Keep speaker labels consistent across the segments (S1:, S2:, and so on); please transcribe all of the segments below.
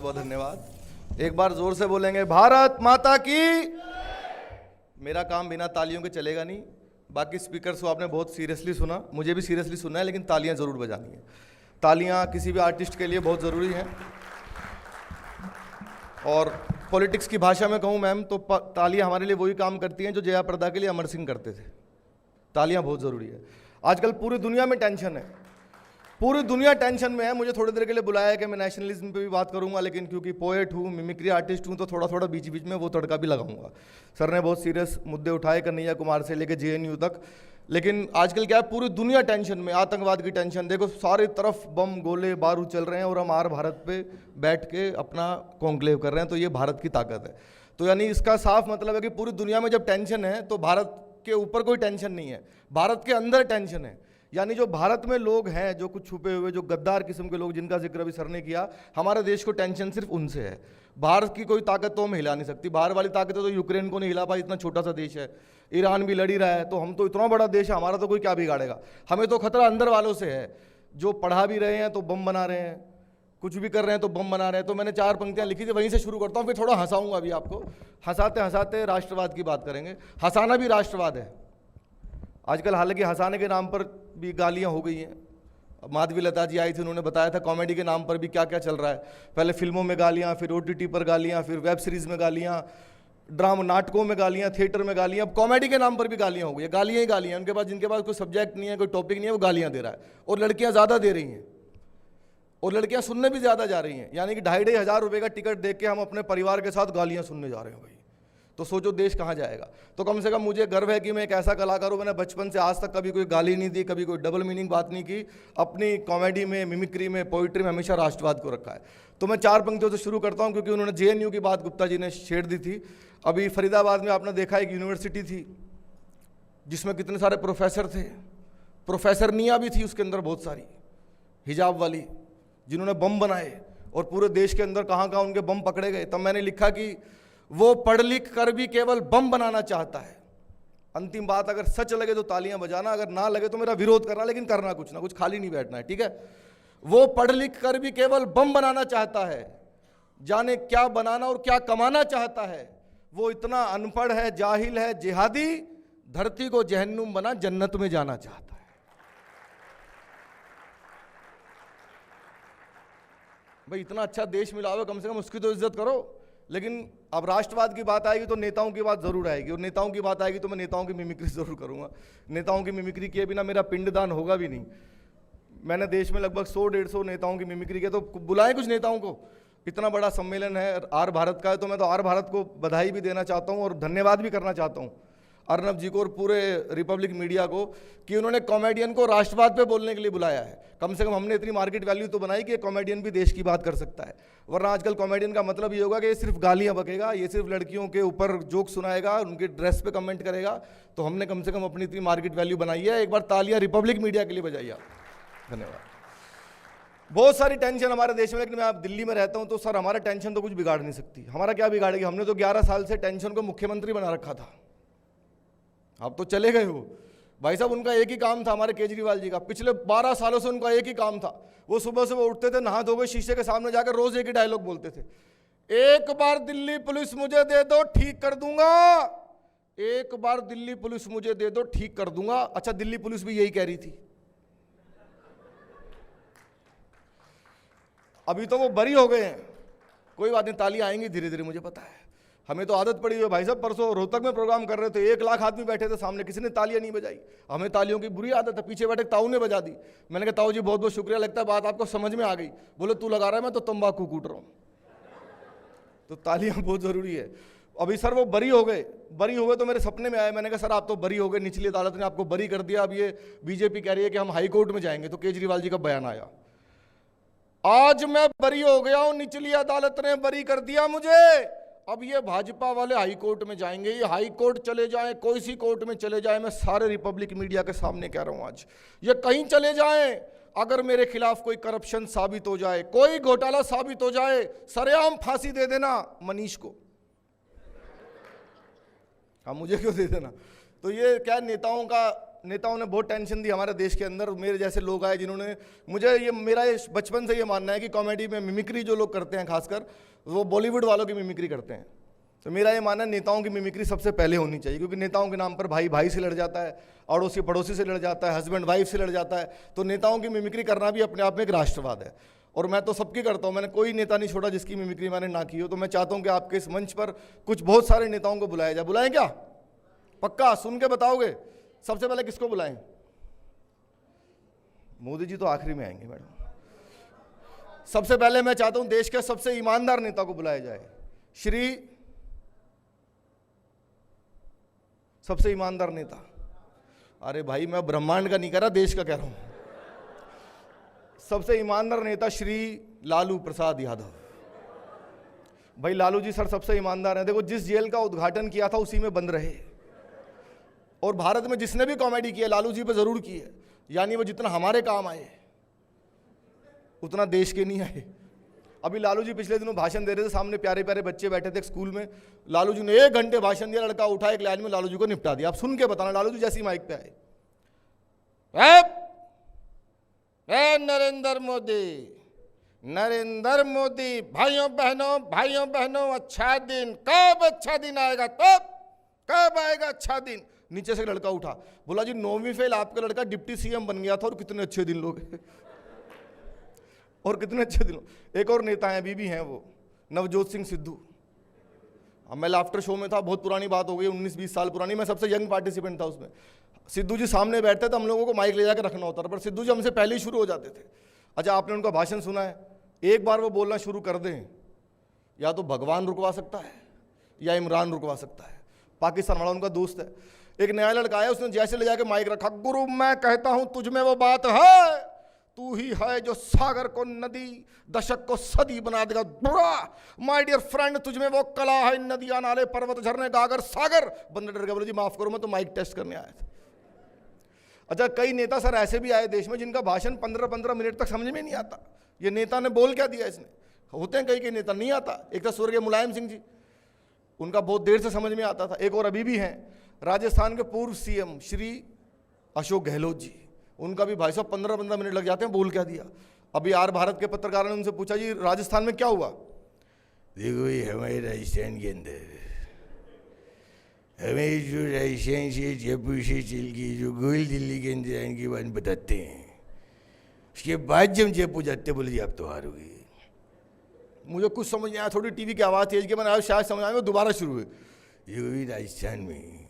S1: बहुत धन्यवाद। एक बार जोर से बोलेंगे भारत माता की। मेरा काम बिना तालियों के चलेगा नहीं। बाकी स्पीकर्स को आपने बहुत सीरियसली सुना, मुझे भी सीरियसली सुना है, लेकिन तालियां जरूर बजानी है। तालियां किसी भी आर्टिस्ट के लिए बहुत ज़रूरी हैं। और पॉलिटिक्स की भाषा में कहूँ मैम तो तालियां हमारे लिए वही काम करती हैं जो जयाप्रदा के लिए अमर सिंह करते थे। तालियां बहुत ज़रूरी है। आजकल पूरी दुनिया में टेंशन है, पूरी दुनिया टेंशन में है। मुझे थोड़ी देर के लिए बुलाया है कि मैं नेशनलिज्म पे भी बात करूंगा, लेकिन क्योंकि पोएट हूँ, मिमिक्री आर्टिस्ट हूँ, तो थोड़ा थोड़ा बीच बीच में वो तड़का भी लगाऊंगा। सर ने बहुत सीरियस मुद्दे उठाए कन्हैया कुमार से लेकर JNU तक, लेकिन आजकल क्या है, पूरी दुनिया टेंशन में, आतंकवाद की टेंशन। देखो सारी तरफ बम गोले बारूद चल रहे हैं और हम भारत पे बैठ के अपना कॉन्क्लेव कर रहे हैं। तो ये भारत की ताकत है। तो यानी इसका साफ मतलब है कि पूरी दुनिया में जब टेंशन है तो भारत के ऊपर कोई टेंशन नहीं है, भारत के अंदर टेंशन है। यानी जो भारत में लोग हैं, जो कुछ छुपे हुए, जो गद्दार किस्म के लोग जिनका जिक्र अभी सर ने किया, हमारे देश को टेंशन सिर्फ उनसे है। भारत की कोई ताकत तो हम हिला नहीं सकती। बाहर वाली ताकत तो यूक्रेन को नहीं हिला पाई, इतना छोटा सा देश है। ईरान भी लड़ ही रहा है, तो हम तो इतना बड़ा देश है, हमारा तो कोई क्या बिगाड़ेगा। हमें तो खतरा अंदर वालों से है, जो पढ़ा भी रहे हैं तो बम बना रहे हैं, कुछ भी कर रहे हैं तो बम बना रहे हैं। तो मैंने 4 पंक्तियां लिखी थी, वहीं से शुरू करता हूँ, फिर थोड़ा हंसाऊंगा अभी आपको। हंसाते हंसाते राष्ट्रवाद की बात करेंगे। हंसाना भी राष्ट्रवाद है आजकल, हालांकि हंसाने के नाम पर भी गालियां हो गई हैं। माधवी लता जी आई थी, उन्होंने बताया था कॉमेडी के नाम पर भी क्या क्या चल रहा है। पहले फिल्मों में गालियां, फिर OTT पर गालियां, फिर वेब सीरीज में गालियां, ड्रामा नाटकों में गालियां, थिएटर में गालियां, अब कॉमेडी के नाम पर भी गालियां हो गई है। गालियां ही गालियां, उनके पास, जिनके पास कोई सब्जेक्ट नहीं है, कोई टॉपिक नहीं है, वो गालियां दे रहा है। और लड़कियां ज़्यादा दे रही हैं, और लड़कियां सुनने भी ज़्यादा जा रही हैं। यानी कि 2,500 रुपये का टिकट देख के हम अपने परिवार के साथ गालियाँ सुनने जा रहे हैं भाई। तो सोचो देश कहाँ जाएगा। तो कम से कम मुझे गर्व है कि मैं एक ऐसा कलाकार हूँ, मैंने बचपन से आज तक कभी कोई गाली नहीं दी, कभी कोई डबल मीनिंग बात नहीं की। अपनी कॉमेडी में, मिमिक्री में, पोइट्री में हमेशा राष्ट्रवाद को रखा है। तो मैं 4 पंक्तियों से शुरू करता हूँ, क्योंकि उन्होंने JNU की बात गुप्ता जी ने छेड़ दी थी। अभी फरीदाबाद में आपने देखा एक यूनिवर्सिटी थी जिसमें कितने सारे प्रोफेसर थे, प्रोफेसरनियाँ भी थी उसके अंदर बहुत सारी हिजाब वाली, जिन्होंने बम बनाए, और पूरे देश के अंदर कहाँ कहाँ उनके बम पकड़े गए। तब मैंने लिखा कि वो पढ़ लिख कर भी केवल बम बनाना चाहता है। अंतिम बात, अगर सच लगे तो तालियां बजाना, अगर ना लगे तो मेरा विरोध करना, लेकिन करना कुछ ना कुछ, खाली नहीं बैठना है, ठीक है। वो पढ़ लिख कर भी केवल बम बनाना चाहता है, जाने क्या बनाना और क्या कमाना चाहता है। वो इतना अनपढ़ है, जाहिल है, जिहादी, धरती को जहन्नुम बना जन्नत में जाना चाहता है। भाई इतना अच्छा देश मिला हुआ, कम से कम उसकी तो इज्जत करो। लेकिन अब राष्ट्रवाद की बात आएगी तो नेताओं की बात जरूर आएगी, और नेताओं की बात आएगी तो मैं नेताओं की मिमिक्री जरूर करूंगा। नेताओं की मिमिक्री किए बिना मेरा पिंडदान होगा भी नहीं। मैंने देश में लगभग 100-150 नेताओं की मिमिक्री किया, तो बुलाएं कुछ नेताओं को। इतना बड़ा सम्मेलन है, आर भारत का है, तो मैं तो आर भारत को बधाई भी देना चाहता हूँ और धन्यवाद भी करना चाहता हूँ अर्नब जी को और पूरे रिपब्लिक मीडिया को, कि उन्होंने कॉमेडियन को राष्ट्रवाद पे बोलने के लिए बुलाया है। कम से कम हमने इतनी मार्केट वैल्यू तो बनाई कि कॉमेडियन भी देश की बात कर सकता है। वरना आजकल कॉमेडियन का मतलब ये होगा कि ये सिर्फ गालियां बकेगा, ये सिर्फ लड़कियों के ऊपर जोक सुनाएगा, उनके ड्रेस पे कमेंट करेगा। तो हमने कम से कम अपनी इतनी मार्केट वैल्यू बनाई है। एक बार तालियां रिपब्लिक मीडिया के लिए बजाइए आप। धन्यवाद। बहुत सारी टेंशन हमारे देश में, लेकिन मैं आप दिल्ली में रहता हूं तो सर हमारा टेंशन तो कुछ बिगाड़ नहीं सकती। हमारा क्या बिगाड़ेगी? हमने तो 11 साल से टेंशन को मुख्यमंत्री बना रखा था। आप तो चले गए हो भाई साहब। उनका एक ही काम था, हमारे केजरीवाल जी का, पिछले 12 सालों से उनका एक ही काम था। वो सुबह सुबह उठते थे, नहा धोके शीशे के सामने जाकर रोज एक ही डायलॉग बोलते थे, एक बार दिल्ली पुलिस मुझे दे दो ठीक कर दूंगा, एक बार दिल्ली पुलिस मुझे दे दो ठीक कर दूंगा। अच्छा, दिल्ली पुलिस भी यही कह रही थी। अभी तो वो बरी हो गए हैं, कोई बात नहीं, तालियां आएंगी धीरे धीरे, मुझे पता है। हमें तो आदत पड़ी है भाई साहब। परसों रोहतक में प्रोग्राम कर रहे थे, 1 लाख आदमी बैठे थे सामने, किसी ने तालियां नहीं बजाई। हमें तालियों की बुरी आदत है। पीछे बैठे ताऊ ने बजा दी। मैंने कहा ताऊ जी बहुत बहुत शुक्रिया, लगता है बात आपको समझ में आ गई। बोले तू लगा रहा है, मैं तो तंबाकू कूट रहा हूँ। तो तालियां बहुत जरूरी है। अभी सर वो बरी हो गए, बरी हो गए तो मेरे सपने में आए। मैंने कहा सर आप तो बरी हो गए, निचली अदालत ने आपको बरी कर दिया, अब ये बीजेपी कह रही है कि हम हाई कोर्ट में जाएंगे। तो केजरीवाल जी का बयान आया, आज मैं बरी हो गया हूं, निचली अदालत ने बरी कर दिया मुझे, अब ये भाजपा वाले हाई कोर्ट में जाएंगे। ये हाई कोर्ट चले जाएं, कोई सी कोर्ट में चले जाएं, मैं सारे रिपब्लिक मीडिया के सामने कह रहा हूं, आज ये कहीं चले जाएं, अगर मेरे खिलाफ कोई करप्शन साबित हो जाए, कोई घोटाला साबित हो जाए, सरेआम फांसी दे देना मनीष को। हाँ, मुझे क्यों दे देना? तो ये क्या नेताओं का नेताओं ने बहुत टेंशन दी हमारे देश के अंदर। मेरे जैसे लोग आए जिन्होंने मेरा ये बचपन से ये मानना है कि कॉमेडी में मिमिक्री जो लोग करते हैं, खासकर वो बॉलीवुड वालों की मिमिक्री करते हैं। तो मेरा ये मानना है नेताओं की मिमिक्री सबसे पहले होनी चाहिए, क्योंकि नेताओं के नाम पर भाई भाई से लड़ जाता है, अड़ोसी पड़ोसी से लड़ जाता है, हस्बैंड वाइफ से लड़ जाता है। तो नेताओं की मिमिक्री करना भी अपने आप में एक राष्ट्रवाद है, और मैं तो सबकी करता हूँ। मैंने कोई नेता नहीं छोड़ा जिसकी मिमिक्री मैंने ना की हो। तो मैं चाहता हूँ कि आपके इस मंच पर कुछ बहुत सारे नेताओं को बुलाया जाए। बुलाएं क्या? पक्का सुन के बताओगे? सबसे पहले किसको बुलाएं? मोदी जी तो आखिरी में आएंगे मैडम। सबसे पहले मैं चाहता हूं देश के सबसे ईमानदार नेता को बुलाया जाए। सबसे ईमानदार नेता, अरे भाई मैं ब्रह्मांड का नहीं कह रहा, देश का कह रहा हूं। सबसे ईमानदार नेता श्री लालू प्रसाद यादव। भाई लालू जी सर सबसे ईमानदार हैं। देखो, जिस जेल का उद्घाटन किया था उसी में बंद रहे, और भारत में जिसने भी कॉमेडी की है लालू जी पे जरूर की है। यानी वो जितना हमारे काम आए उतना देश के नहीं आए। अभी लालू जी पिछले दिनों भाषण दे रहे थे, सामने प्यारे प्यारे बच्चे बैठे थे स्कूल में। लालू जी ने 1 घंटे भाषण दिया, लड़का उठा एक लाइन में लालू जी को निपटा दिया। आप सुन के बताना, लालू जी जैसी माइक पे आए, नरेंद्र मोदी, भाइयों बहनों अच्छा दिन कब? अच्छा दिन आएगा तब, कब आएगा अच्छा दिन? नीचे से लड़का उठा, बोला जी 9वीं फेल आपका लड़का डिप्टी सीएम बन गया था, और कितने अच्छे दिन लोग और कितने अच्छे दिन। एक और नेता हैं, अभी भी हैं वो, नवजोत सिंह सिद्धू। अब मैं लाफ्टर शो में था, बहुत पुरानी बात हो गई, 19-20 साल पुरानी। मैं सबसे यंग पार्टिसिपेंट था उसमें। सिद्धू जी सामने बैठते थे, हम लोगों को माइक ले जाकर रखना होता था, पर सिद्धू जी हमसे पहले ही शुरू हो जाते थे। अच्छा, आपने उनका भाषण सुना है? एक बार वो बोलना शुरू कर दें, या तो भगवान रुकवा सकता है या इमरान रुकवा सकता है। पाकिस्तान वाला उनका दोस्त है। एक नया लड़का आया, उसने जैसे ले जाके माइक रखा, गुरु मैं कहता हूं तुझ में वो बात है, तू ही है जो सागर को नदी, दशक को सदी बना देगा बुरा। माय डियर फ्रेंड, तुझ में वो कला है, नदियां नाले पर्वत झरने गागर सागर। बंदे डर गए, बोले जी माफ करो, मैं तो माइक टेस्ट करने आया था। अच्छा, कई नेता सर ऐसे भी आए देश में जिनका भाषण 15-15 मिनट तक समझ में नहीं आता। ये नेता ने बोल क्या दिया इसने? होते हैं कई नेता नहीं आता। एक था स्वर्गीय मुलायम सिंह जी, उनका बहुत देर से समझ में आता था। एक और अभी भी हैं, राजस्थान के पूर्व सीएम श्री अशोक गहलोत जी, उनका भी भाई साहब 15-15 मिनट लग जाते हैं, बोल क्या दिया। अभी आर भारत के पत्रकारों ने उनसे पूछा, जी राजस्थान में क्या हुआ? देखो ये हमारे राजस्थान के अंदर, हमें जो राजस्थान से जयपुर से चल के जो गोल दिल्ली के अंदर आने की बात बताते हैं, उसके बाद जब जयपुर जाते बोले जी आप तो हारोगे। मुझे कुछ समझ नहीं आया, थोड़ी टीवी की आवाज़ तेज के मैंने शायद समझ आया, दोबारा शुरू हुई। ये राजस्थान में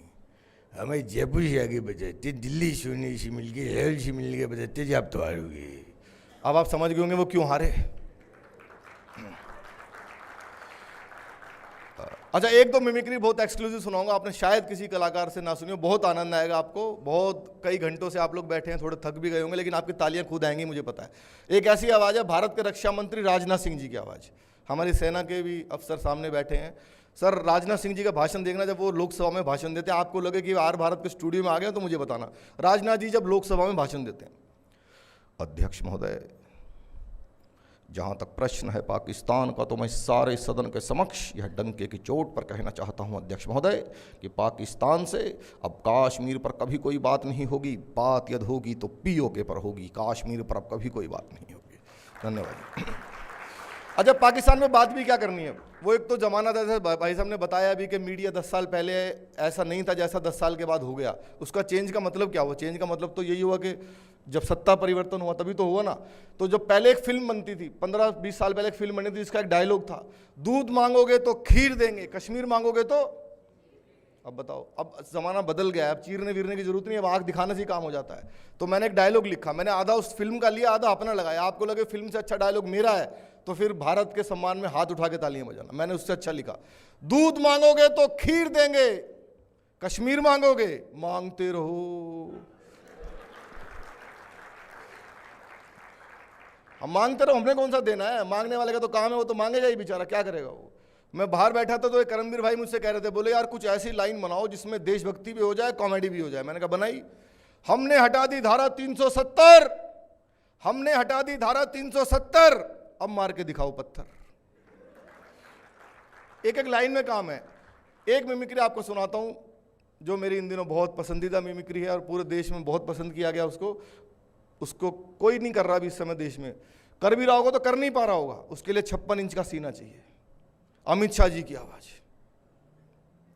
S1: हमें जयपुर से आगे बजाते, दिल्ली सोने से मिल के, हेल से मिल के बजाते जी आप तो हारोगे। अब आप समझ गए होंगे वो क्यों हारे। अच्छा, एक दो मिमिक्री बहुत एक्सक्लूसिव सुनाऊंगा, आपने शायद किसी कलाकार से ना सुनी हो, बहुत आनंद आएगा आपको। बहुत कई घंटों से आप लोग बैठे हैं, थोड़े थक भी गए होंगे, लेकिन आपकी तालियां खुद आएंगी, मुझे पता है। एक ऐसी आवाज़ है भारत के रक्षा मंत्री राजनाथ सिंह जी की आवाज़। हमारी सेना के भी अफसर सामने बैठे हैं। सर, राजनाथ सिंह जी का भाषण देखना, जब वो लोकसभा में भाषण देते हैं, आपको लगे कि आर भारत के स्टूडियो में आ गए तो मुझे बताना। राजनाथ जी जब लोकसभा में भाषण देते हैं, अध्यक्ष महोदय, जहाँ तक प्रश्न है पाकिस्तान का, तो मैं सारे सदन के समक्ष यह डंके की चोट पर कहना चाहता हूँ अध्यक्ष महोदय कि पाकिस्तान से अब काश्मीर पर कभी कोई बात नहीं होगी। बात यदि होगी तो पीओके पर होगी, काश्मीर पर अब कभी कोई बात नहीं होगी। धन्यवाद। अच्छा, पाकिस्तान में बात भी क्या करनी है, वो एक तो जमाना था, जैसे भाई साहब ने बताया भी कि मीडिया 10 साल पहले ऐसा नहीं था जैसा 10 साल के बाद हो गया। उसका चेंज का मतलब क्या हुआ? चेंज का मतलब तो यही हुआ कि जब सत्ता परिवर्तन हुआ तभी तो हुआ ना। तो जब पहले एक फिल्म बनती थी, 15-20 साल पहले एक फिल्म बनी थी, जिसका एक डायलॉग था, दूध मांगोगे तो खीर देंगे, कश्मीर मांगोगे तो। अब बताओ, अब ज़माना बदल गया है, अब चीरने वीरने की जरूरत नहीं है, अब आँख दिखाने से ही काम हो जाता है। तो मैंने एक डायलॉग लिखा, मैंने आधा उस फिल्म का लिया, आधा अपना लगाया। आपको लगे फिल्म से अच्छा डायलॉग मेरा है तो फिर भारत के सम्मान में हाथ उठा के तालियां बजाना। मैंने उससे अच्छा लिखा, दूध मांगोगे तो खीर देंगे, कश्मीर मांगोगे मांगते रहो। हम मांगते रहो, हमने कौन सा देना है? मांगने वाले का तो काम है, वो तो मांगेगा ही बेचारा, क्या करेगा वो। मैं बाहर बैठा था तो एक करमवीर भाई मुझसे कह रहे थे, बोले यार कुछ ऐसी लाइन बनाओ जिसमें देशभक्ति भी हो जाए, कॉमेडी भी हो जाए। मैंने कहा बनाई, हमने हटा दी धारा 370, हमने हटा दी धारा 370, अब मार के दिखाओ पत्थर। एक एक लाइन में काम है। एक मिमिक्री आपको सुनाता हूं जो मेरी इन दिनों बहुत पसंदीदा मिमिक्री है और पूरे देश में बहुत पसंद किया गया, उसको कोई नहीं कर रहा अभी इस समय देश में। कर भी रहा होगा तो कर नहीं पा रहा होगा, उसके लिए 56 इंच का सीना चाहिए। अमित शाह जी की आवाज।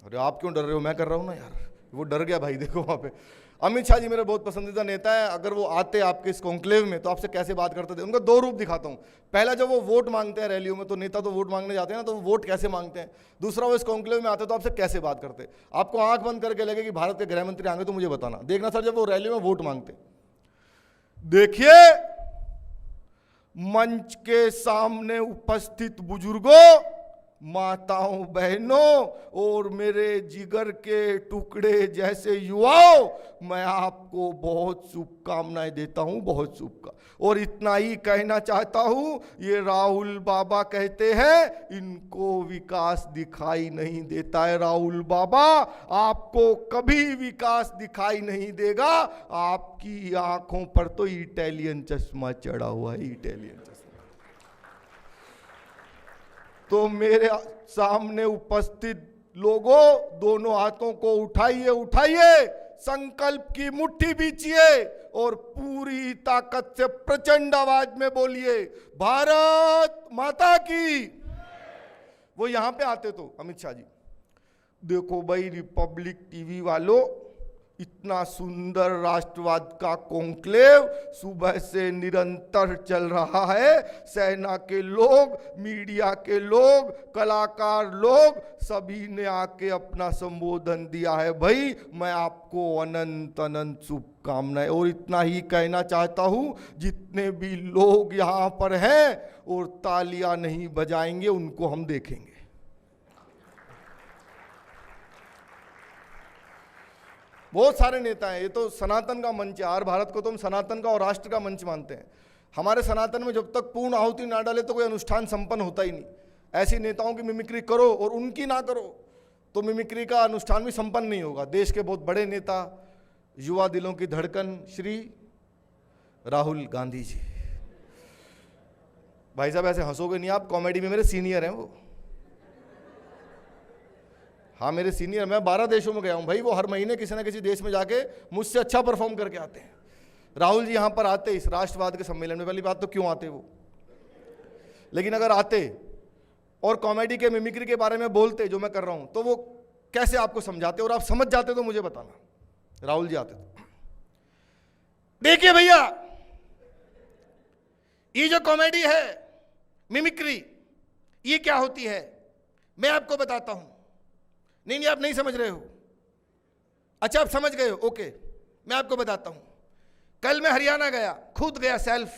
S1: अरे आप क्यों डर रहे हो, मैं कर रहा हूं ना यार। वो डर गया भाई, देखो वहां पे। अमित शाह जी मेरे बहुत पसंदीदा नेता है। अगर वो आते आपके इस कॉन्क्लेव में तो आपसे कैसे बात करते थे, उनका दो रूप दिखाता हूं। पहला, जब वो वोट मांगते हैं रैलियों में, तो नेता तो वोट मांगने जाते हैं ना, तो वो वोट कैसे मांगते हैं। दूसरा, वो इस कॉन्क्लेव में आते तो आपसे कैसे बात करते। आपको आंख बंद करके लगे कि भारत के गृह मंत्री आएंगे तो मुझे बताना। देखना सर, जब वो रैली में वोट मांगते, देखिए मंच के सामने उपस्थित बुजुर्गों, माताओं, बहनों और मेरे जिगर के टुकड़े जैसे युवाओं, मैं आपको बहुत शुभकामनाएं देता हूं, बहुत शुभकामनाएं। और इतना ही कहना चाहता हूं, ये राहुल बाबा कहते हैं इनको विकास दिखाई नहीं देता है। राहुल बाबा, आपको कभी विकास दिखाई नहीं देगा। आपकी आंखों पर तो इटालियन चश्मा चढ़ा हुआ है, इटालियन चश्मा। तो मेरे सामने उपस्थित लोगों, दोनों हाथों को उठाइए, उठाइए, संकल्प की मुट्ठी बीचिए और पूरी ताकत से प्रचंड आवाज में बोलिए, भारत माता की। वो यहां पे आते तो अमित शाह जी, देखो भाई रिपब्लिक टीवी वालों, इतना सुंदर राष्ट्रवाद का कॉन्क्लेव सुबह से निरंतर चल रहा है। सेना के लोग, मीडिया के लोग, कलाकार लोग, सभी ने आके अपना संबोधन दिया है। भाई मैं आपको अनंत अनंत शुभकामनाएं। और इतना ही कहना चाहता हूं, जितने भी लोग यहां पर हैं और तालियां नहीं बजाएंगे उनको हम देखेंगे। बहुत सारे नेता हैं, ये तो सनातन का मंच है। आर भारत को तो हम सनातन का और राष्ट्र का मंच मानते हैं। हमारे सनातन में जब तक पूर्ण आहुति ना डाले तो कोई अनुष्ठान संपन्न होता ही नहीं। ऐसी नेताओं की मिमिक्री करो और उनकी ना करो तो मिमिक्री का अनुष्ठान भी संपन्न नहीं होगा। देश के बहुत बड़े नेता, युवा दिलों की धड़कन, श्री राहुल गांधी जी। भाई साहब ऐसे हंसोगे नहीं आप, कॉमेडी में मेरे सीनियर हैं वो। हाँ मेरे सीनियर, मैं 12 देशों में गया हूं भाई। वो हर महीने किसी ना किसी देश में जाके मुझसे अच्छा परफॉर्म करके आते हैं। राहुल जी यहां पर आते इस राष्ट्रवाद के सम्मेलन में, पहली बात तो क्यों आते वो, लेकिन अगर आते और कॉमेडी के मिमिक्री के बारे में बोलते जो मैं कर रहा हूं, तो वो कैसे आपको समझाते और आप समझ जाते तो मुझे बताना। राहुल जी आते तो, देखिए भैया ये जो कॉमेडी है, मिमिक्री, ये क्या होती है मैं आपको बताता हूं। नहीं आप नहीं समझ रहे हो, अच्छा आप समझ गए हो, ओके मैं आपको बताता हूं। कल मैं हरियाणा गया, खुद गया सेल्फ।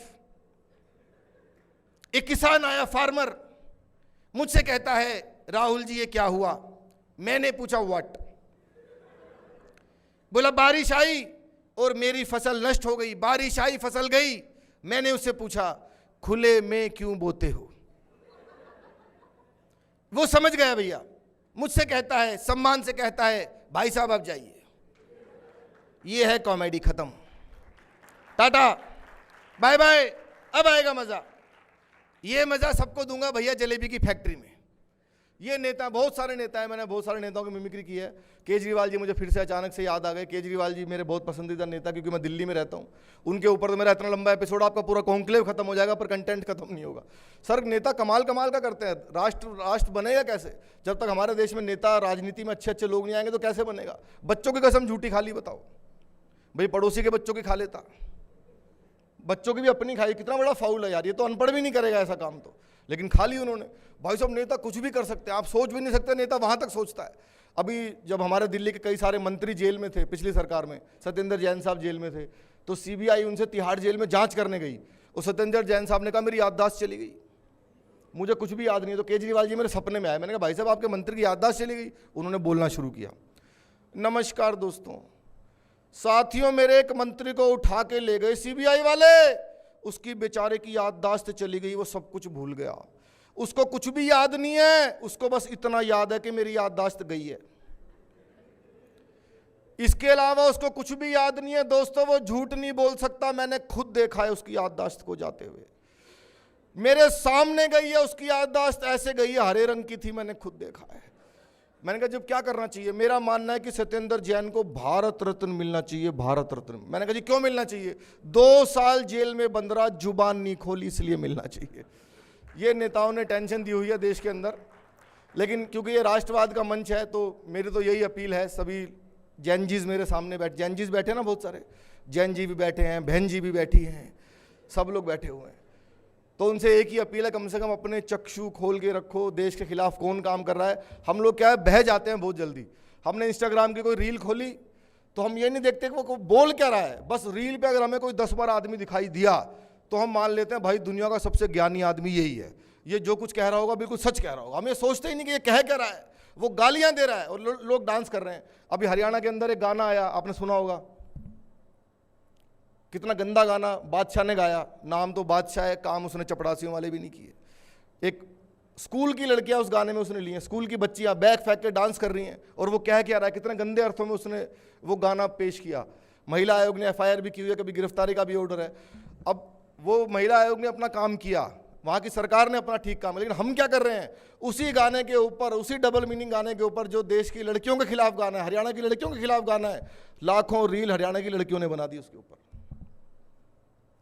S1: एक किसान आया, फार्मर, मुझसे कहता है राहुल जी ये क्या हुआ। मैंने पूछा व्हाट। बोला बारिश आई और मेरी फसल नष्ट हो गई। बारिश आई, फसल गई। मैंने उससे पूछा खुले में क्यों बोते हो। वो समझ गया भैया। मुझसे कहता है, सम्मान से कहता है भाई साहब आप जाइए। ये है कॉमेडी, खत्म, टाटा बाय बाय। अब आएगा मजा। ये मजा सबको दूंगा भैया जलेबी की फैक्ट्री में। ये नेता, बहुत सारे नेता हैं, मैंने बहुत सारे नेताओं की मिमिक्री की है। केजरीवाल जी मुझे फिर से अचानक से याद आ गए। केजरीवाल जी मेरे बहुत पसंदीदा नेता, क्योंकि मैं दिल्ली में रहता हूं। उनके ऊपर तो मेरा इतना लंबा एपिसोड, आपका पूरा कॉन्क्लेव खत्म हो जाएगा पर कंटेंट खत्म नहीं होगा। सर नेता कमाल कमाल का करते हैं। राष्ट्र बनेगा कैसे जब तक हमारे देश में नेता, राजनीति में अच्छे अच्छे लोग नहीं आएंगे तो कैसे बनेगा। बच्चों की कसम झूठी खा ली, बताओ भाई, पड़ोसी के बच्चों की खा लेता, बच्चों की भी अपनी खाई। कितना बड़ा फाउल है यार, ये तो अनपढ़ भी नहीं करेगा ऐसा काम तो, लेकिन खा ली उन्होंने। भाई साहब नेता कुछ भी कर सकते हैं, आप सोच भी नहीं सकते, नेता वहां तक सोचता है। अभी जब हमारे दिल्ली के कई सारे मंत्री जेल में थे पिछली सरकार में, सत्येंद्र जैन साहब जेल में थे, तो सीबीआई उनसे तिहाड़ जेल में जांच करने गई। और सत्येंद्र जैन साहब ने कहा मेरी याददाश्त चली गई, मुझे कुछ भी याद नहीं। तो केजरीवाल जी मेरे सपने में आए, मैंने कहा भाई साहब आपके मंत्री की याददाश्त चली गई। उन्होंने बोलना शुरू किया, नमस्कार दोस्तों, साथियों मेरे एक मंत्री को उठा के ले गए सीबीआई वाले, उसकी बेचारे की याददाश्त चली गई, वो सब कुछ भूल गया, उसको कुछ भी याद नहीं है, उसको बस इतना याद है कि मेरी याददाश्त गई है, इसके अलावा उसको कुछ भी याद नहीं है। दोस्तों वो झूठ नहीं बोल सकता, मैंने खुद देखा है उसकी याददाश्त को जाते हुए, मेरे सामने गई है उसकी याददाश्त, ऐसे गई है, हरे रंग की थी, मैंने खुद देखा है। मैंने कहा जब क्या करना चाहिए, मेरा मानना है कि सत्येंद्र जैन को भारत रत्न मिलना चाहिए, भारत रत्न। मैंने कहा जी क्यों मिलना चाहिए? 2 साल जेल में बंद रहा, जुबान नहीं खोली, इसलिए मिलना चाहिए। ये नेताओं ने टेंशन दी हुई है देश के अंदर, लेकिन क्योंकि ये राष्ट्रवाद का मंच है तो मेरी तो यही अपील है, सभी जैन जीज मेरे सामने बैठे, जैन जीज बैठे ना, बहुत सारे जैन जी भी बैठे हैं, बहन जी भी बैठी हैं, सब लोग बैठे हुए हैं, तो उनसे एक ही अपील है, कम से कम अपने चक्षु खोल के रखो, देश के खिलाफ कौन काम कर रहा है। हम लोग क्या है, बह जाते हैं बहुत जल्दी। हमने इंस्टाग्राम की कोई रील खोली तो हम ये नहीं देखते कि वो बोल क्या रहा है, बस रील पे अगर हमें कोई 10-12 आदमी दिखाई दिया तो हम मान लेते हैं भाई दुनिया का सबसे ज्ञानी आदमी यही है, ये जो कुछ कह रहा होगा बिल्कुल सच कह रहा होगा। हम ये सोचते ही नहीं कि ये कह क्या रहा है, वो गालियां दे रहा है और लोग डांस कर रहे हैं। अभी हरियाणा के अंदर एक गाना आया, आपने सुना होगा, कितना गंदा गाना बादशाह ने गाया, नाम तो बादशाह है, काम उसने चपड़ासियों वाले भी नहीं किए। एक स्कूल की लड़कियां उस गाने में उसने ली हैं, स्कूल की बच्चियां बैग फेंक के डांस कर रही हैं, और वो कह क्या रहा है, कितने गंदे अर्थों में उसने वो गाना पेश किया। महिला आयोग ने FIR भी की हुई है, कभी गिरफ्तारी का भी ऑर्डर है। अब वो महिला आयोग ने अपना काम किया, वहाँ की सरकार ने अपना ठीक काम, लेकिन हम क्या कर रहे हैं, उसी गाने के ऊपर, उसी डबल मीनिंग गाने के ऊपर जो देश की लड़कियों के खिलाफ गाना है, हरियाणा की लड़कियों के खिलाफ गाना है, लाखों रील हरियाणा की लड़कियों ने बना दी उसके ऊपर।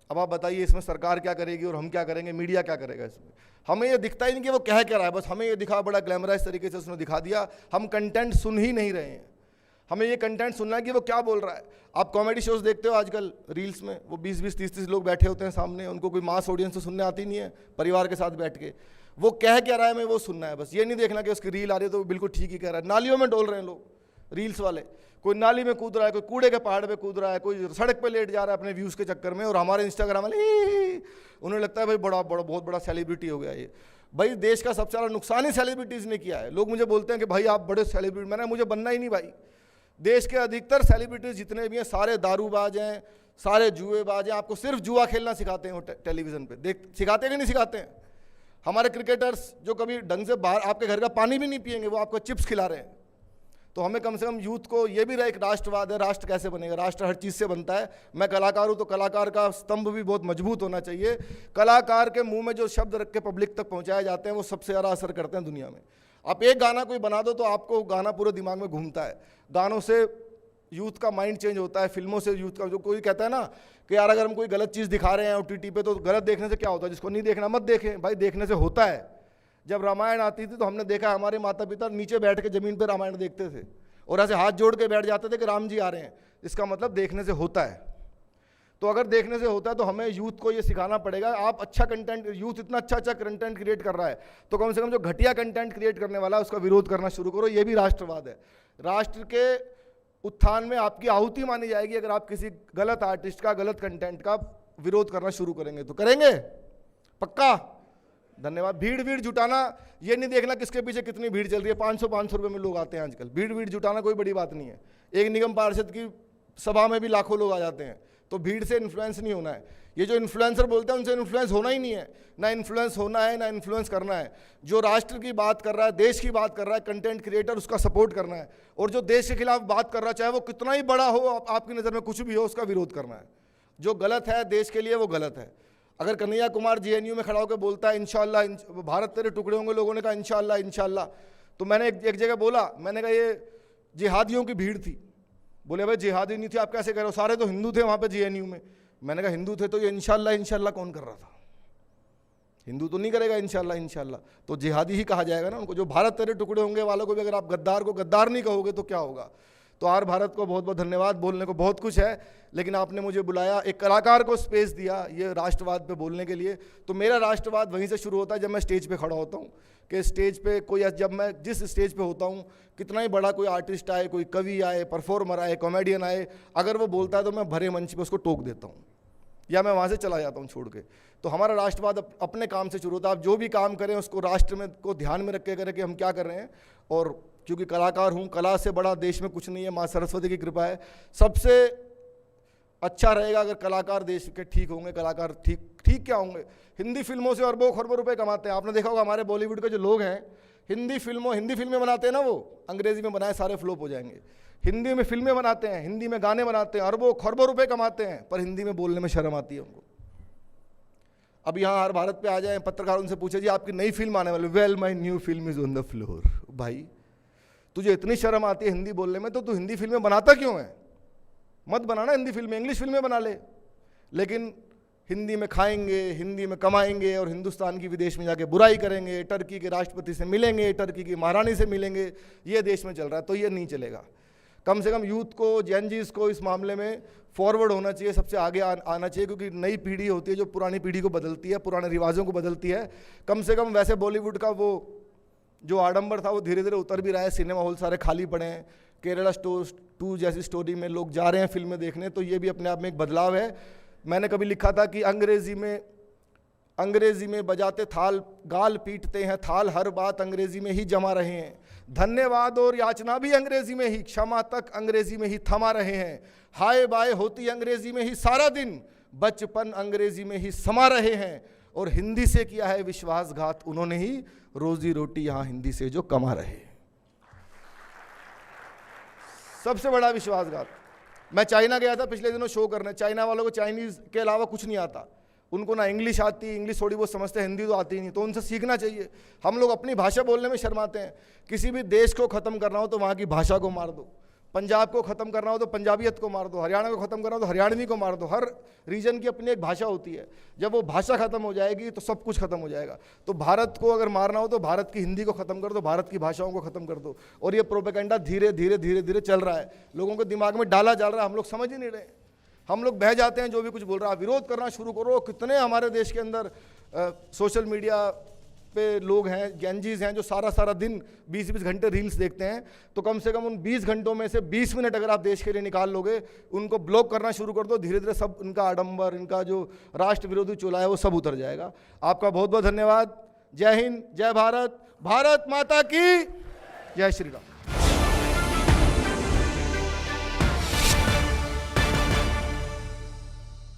S1: अब आप बताइए इसमें सरकार क्या करेगी और हम क्या करेंगे, मीडिया क्या करेगा इसमें? हमें ये दिखता ही नहीं कि वो कह क्या रहा है, बस हमें ये दिखा, बड़ा ग्लैमराइज तरीके से उसने दिखा दिया, हम कंटेंट सुन ही नहीं रहे हैं। हमें ये कंटेंट सुनना है कि वो क्या बोल रहा है। आप कॉमेडी शोज देखते हो आजकल रील्स में, वो 20-20, 30-30 लोग बैठे होते हैं सामने, उनको कोई मास ऑडियंस तो सुनने आती नहीं है, परिवार के साथ बैठ के वो कह क्या रहा है हमें वो सुनना है, बस ये नहीं देखना कि उसकी रील आ रही है तो वो बिल्कुल ठीक ही कह रहा है। नालियों में डोल रहे हैं लोग रील्स वाले, कोई नाली में कूद रहा है, कोई कूड़े के पहाड़ पे कूद रहा है, कोई सड़क पे लेट जा रहा है अपने व्यूज़ के चक्कर में, और हमारे इंस्टाग्राम वाले उन्हें लगता है भाई बहुत बड़ा सेलिब्रिटी हो गया ये। भाई देश का सबसे ज़्यादा नुकसान ही सेलिब्रिटीज़ ने किया है। लोग मुझे बोलते हैं कि भाई आप बड़े सेलिब्रिटी, मैंने मुझे बनना ही नहीं भाई। देश के अधिकतर सेलिब्रिटीज़ जितने भी हैं सारे दारूबाज हैं, सारे जुएबाज हैं, आपको सिर्फ जुआ खेलना सिखाते हैं टेलीविज़न पे, सिखाते हैं कि नहीं सिखाते हैं? हमारे क्रिकेटर्स जो कभी ढंग से बाहर आपके घर का पानी भी नहीं पिएंगे, वो आपको चिप्स खिला रहे हैं। तो हमें कम से कम यूथ को ये भी रहा, एक राष्ट्रवाद है, राष्ट्र कैसे बनेगा, राष्ट्र हर चीज़ से बनता है। मैं कलाकार हूँ तो कलाकार का स्तंभ भी बहुत मजबूत होना चाहिए। कलाकार के मुंह में जो शब्द रख के पब्लिक तक पहुँचाए जाते हैं वो सबसे ज़्यादा असर करते हैं दुनिया में। आप एक गाना कोई बना दो तो आपको गाना पूरे दिमाग में घूमता है। गानों से यूथ का माइंड चेंज होता है, फिल्मों से यूथ का, जो कोई कहता है ना कि यार अगर हम कोई गलत चीज़ दिखा रहे हैं OTT पे तो गलत देखने से क्या होता है, जिसको नहीं देखना मत देखें, भाई देखने से होता है। जब रामायण आती थी तो हमने देखा हमारे माता पिता नीचे बैठ के ज़मीन पर रामायण देखते थे और ऐसे हाथ जोड़ के बैठ जाते थे कि राम जी आ रहे हैं, इसका मतलब देखने से होता है। तो अगर देखने से होता है तो हमें यूथ को ये सिखाना पड़ेगा। आप अच्छा कंटेंट, यूथ इतना अच्छा कंटेंट क्रिएट कर रहा है तो कम से कम जो घटिया कंटेंट क्रिएट करने वाला है उसका विरोध करना शुरू करो। ये भी राष्ट्रवाद है। राष्ट्र के उत्थान में आपकी आहुति मानी जाएगी अगर आप किसी गलत आर्टिस्ट का, गलत कंटेंट का विरोध करना शुरू करेंगे। तो करेंगे पक्का? धन्यवाद। भीड़ जुटाना, ये नहीं देखना किसके पीछे कितनी भीड़ चल रही है। 500 रुपये में लोग आते हैं आजकल। भीड़ जुटाना कोई बड़ी बात नहीं है। एक निगम पार्षद की सभा में भी लाखों लोग आ जाते हैं। तो भीड़ से इन्फ्लुएंस नहीं होना है। ये जो इन्फ्लुएंसर बोलते हैं उनसे इन्फ्लुएंस होना ही नहीं है। ना इन्फ्लुएंस होना है ना इन्फ्लुएंस करना है। जो राष्ट्र की बात कर रहा है, देश की बात कर रहा है, कंटेंट क्रिएटर, उसका सपोर्ट करना है। और जो देश के खिलाफ बात कर रहा है, चाहे वो कितना ही बड़ा हो, आपकी नज़र में कुछ भी हो, उसका विरोध करना है। जो गलत है देश के लिए वो गलत है। अगर कन्हैया कुमार JNU में खड़ा होकर बोलता है इंशाल्लाह भारत तेरे टुकड़े होंगे, लोगों ने कहा इंशाल्लाह, तो मैंने एक जगह बोला, मैंने कहा ये जिहादियों की भीड़ थी। बोले भाई जिहादी नहीं थी, आप कैसे कह रहे हो, सारे तो हिंदू थे वहाँ पे JNU में। मैंने कहा हिंदू थे तो ये इंशाल्लाह कौन कर रहा था? हिंदू तो नहीं करेगा इंशाल्लाह, तो जिहादी ही कहा जाएगा ना उनको। जो भारत तेरे टुकड़े होंगे वालों को भी अगर आप गद्दार को गद्दार नहीं कहोगे तो क्या होगा? तो आर भारत को बहुत बहुत धन्यवाद। बोलने को बहुत कुछ है लेकिन आपने मुझे बुलाया, एक कलाकार को स्पेस दिया ये राष्ट्रवाद पे बोलने के लिए। तो मेरा राष्ट्रवाद वहीं से शुरू होता है जब मैं स्टेज पे खड़ा होता हूँ। कि स्टेज पे कोई, जब मैं जिस स्टेज पे होता हूँ, कितना ही बड़ा कोई आर्टिस्ट आए, कोई कवि आए, परफॉर्मर आए, कॉमेडियन आए, अगर वो बोलता है तो मैं भरे मंच पर उसको टोक देता हूँ या मैं वहाँ से चला जाता हूँ छोड़ के। तो हमारा राष्ट्रवाद अपने काम से शुरू होता है। आप जो भी काम करें उसको राष्ट्र में को ध्यान में रख के करें कि हम क्या कर रहे हैं। और क्योंकि कलाकार हूँ, कला से बड़ा देश में कुछ नहीं है, माँ सरस्वती की कृपा है। सबसे अच्छा रहेगा अगर कलाकार देश के ठीक होंगे। कलाकार ठीक क्या होंगे? हिंदी फिल्मों से अरबों खरबों रुपए कमाते हैं। आपने देखा होगा हमारे बॉलीवुड के जो लोग हैं, हिंदी फिल्में बनाते हैं ना, वो अंग्रेजी में बनाए सारे फ्लॉप हो जाएंगे। हिंदी में फिल्में बनाते हैं, हिंदी में गाने बनाते हैं, अरबों खरबों रुपए कमाते हैं, पर हिंदी में बोलने में शर्म आती है उनको। अब यहाँ हर भारत पे आ जाए, पत्रकार उनसे पूछे जी आपकी नई फिल्म आने वाली, well my new film is on the floor. भाई तुझे इतनी शर्म आती है हिंदी बोलने में तो तू हिंदी फिल्में बनाता क्यों है? मत बनाना हिंदी फिल्में, इंग्लिश फिल्में बना ले। लेकिन हिंदी में खाएंगे, हिंदी में कमाएंगे और हिंदुस्तान की विदेश में जाके बुराई करेंगे, टर्की के राष्ट्रपति से मिलेंगे, टर्की की महारानी से मिलेंगे, ये देश में चल रहा है। तो ये नहीं चलेगा। कम से कम यूथ को, जेनजीज को इस मामले में फॉरवर्ड होना चाहिए, सबसे आगे आना चाहिए, क्योंकि नई पीढ़ी होती है जो पुरानी पीढ़ी को बदलती है, पुराने रिवाजों को बदलती है। कम से कम वैसे बॉलीवुड का वो जो आडंबर था वो धीरे धीरे उतर भी रहा है, सिनेमा हॉल सारे खाली पड़े हैं, केरला स्टोर 2 जैसी स्टोरी में लोग जा रहे हैं फिल्में देखने, तो ये भी अपने आप में एक बदलाव है। मैंने कभी लिखा था कि अंग्रेजी में बजाते थाल गाल पीटते हैं थाल, हर बात अंग्रेजी में ही जमा रहे हैं, धन्यवाद और याचना भी अंग्रेजी में ही, क्षमा तक अंग्रेजी में ही थमा रहे हैं, हाय बाय होती अंग्रेजी में ही सारा दिन, बचपन अंग्रेजी में ही समा रहे हैं, और हिंदी से किया है विश्वासघात उन्होंने ही, रोजी रोटी यहां हिंदी से जो कमा रहे। सबसे बड़ा विश्वासघात। मैं चाइना गया था पिछले दिनों शो करने, चाइना वालों को चाइनीज के अलावा कुछ नहीं आता, उनको ना इंग्लिश आती, इंग्लिश थोड़ी बहुत समझते हैं, हिंदी तो आती ही नहीं, तो उनसे सीखना चाहिए। हम लोग अपनी भाषा बोलने में शर्माते हैं। किसी भी देश को ख़त्म करना हो तो वहाँ की भाषा को मार दो, पंजाब को ख़त्म करना हो तो पंजाबियत को मार दो, हरियाणा को ख़त्म करना हो तो हरियाणवी को मार दो। हर रीजन की अपनी एक भाषा होती है, जब वो भाषा ख़त्म हो जाएगी तो सब कुछ ख़त्म हो जाएगा। तो भारत को अगर मारना हो तो भारत की हिंदी को ख़त्म कर दो, भारत की भाषाओं को ख़त्म कर दो। और ये प्रोपेगेंडा धीरे धीरे धीरे धीरे चल रहा है, लोगों के दिमाग में डाला जा रहा है, हम लोग समझ ही नहीं रहे, हम लोग बह जाते हैं जो भी कुछ बोल रहा है। विरोध करना शुरू करो। कितने हमारे देश के अंदर सोशल मीडिया पे लोग हैं, गेंजीज हैं, जो सारा दिन 20-20 घंटे रील्स देखते हैं। तो कम से कम उन 20 घंटों में से 20 मिनट अगर आप देश के लिए निकाल लोगे, उनको ब्लॉक करना शुरू कर दो, धीरे धीरे सब उनका आडंबर, इनका जो राष्ट्र विरोधी चोला है वो सब उतर जाएगा। आपका बहुत बहुत धन्यवाद। जय हिंद, जय भारत, भारत माता की जय श्री राम।